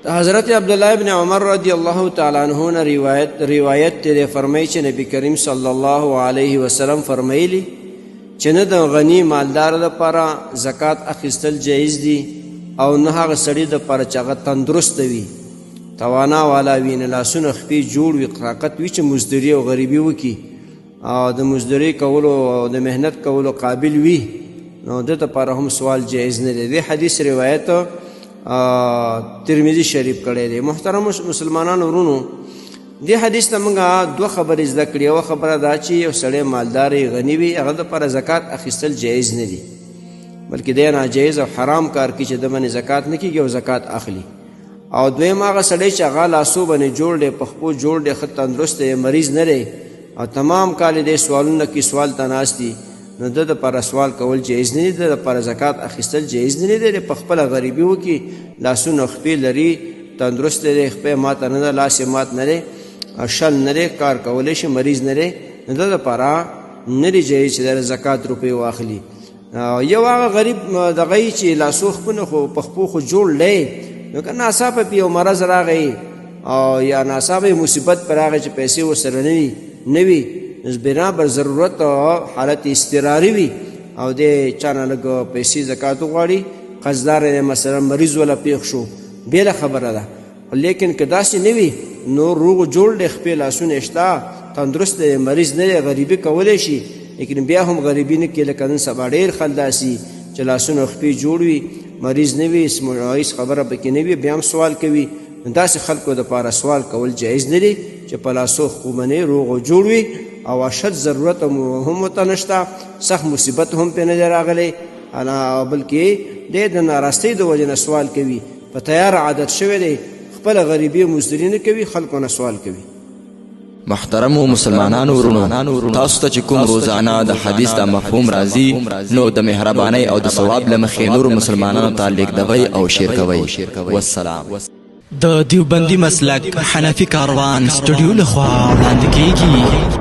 حضرت عبداللہ ابن عمر رضی اللہ تعالی عنہ نے روایت تے فرمائی چې نبی کریم صلی الله علیه وسلم فرمایلی چې نه د غنی مالدار لپاره زکات اخیستل جایز دي او نه هغه سړي د لپاره چې هغه تندرست وي، توانا والا وي، نه لاسونه خپې جوړ وي، طاقت وي چې مزدوري او غریبي وکړي او د مزدوري کولو او د مهنت کولو قابل وي، نو د لپاره هم سوال جایز نه دی. د حدیث روایت ترمذی شریف کړی دی. محترم مسلمانانو ورونو، دې حدیث ته موږ دوه خبرې زده کړې. یوه خبره دا چې یو سړی مالدار غني وي، هغه دپاره زکات اخیستل جایز نه دي، بلکې دی ناجایز او حرام کار کوي چې د باندې زکات نه کېږي او زکات اخلي. او دویم هغه سړی چې هغه لاسو باندې جوړ دی، په خپو جوړ دی، ښه تندرست دی، مریض نه دی او تمام کال دی سوالونه کې سوال ته ناست دي، نو د لپاره سوال کول جایز نه دي، د لپاره زکات اخیستل جایز نه دي. په خپله غریبي وکړي، لاسونه خپې لري، تندرست دی، خپې ماته نه ده، لاس یې مات نه دی، شل نه دی، کار کولی شي، مریض نه دی، نو د لپاره نه دی جایز چې د زکات روپۍ واخلي. یو هغه غریب دغه یي چې لاسو خپونه خو په خپو خو جوړ دی، نو که ناڅاپه پې یو مرض راغی او یا ناڅاپه مصیبت پې راغی چې پیسې ورسره نه وي، بنابر ضرورت او حالت اضطراري وي او د چا نه لږ پیسې زکات وغواړي، قرضدار دی مثلا مریض ولا پیښ شو، بېله خبره ده. لیکن که داسې نه وي نو روغ جوړ دی، خپې لاسونه شته، تندرست دی، مریض نه دی، غریبي کولی شي، لیکن بیا هم غریبي نه کوي. لکه نن سبا ډېر خلک داسې چې لاسونه خپې جوړ وي، مریض نه وي، هېڅ خبره پکې نه وي، بیا هم سوال کوي. داسې خلکو دپاره سوال کول جایز نه دی چې په لاسو خو باندې روغ و جوړ وي او اشد ضرورت هم ورته نشته، سخت مصیبت هم پې نه دی راغلی، بلکې دی د ناراستۍ د وجې نه سوال کوي، په تیار عادت شوی دی، خپله غریبي مزدوري نه کوي، خلکو نه سوال کوي. محترمو مسلمانانو ورونو، تاسو ته چې کوم روزانه د حدیث د مفهوم راځي، نو د مهربانۍ او د ثواب له مخې نورو مسلمانانو ته لیږدوئ او شیر کوئ. والسلام. د دیوبندي مسلک حنفي کاروان سټوډیو لخوا وړاندې کیږي.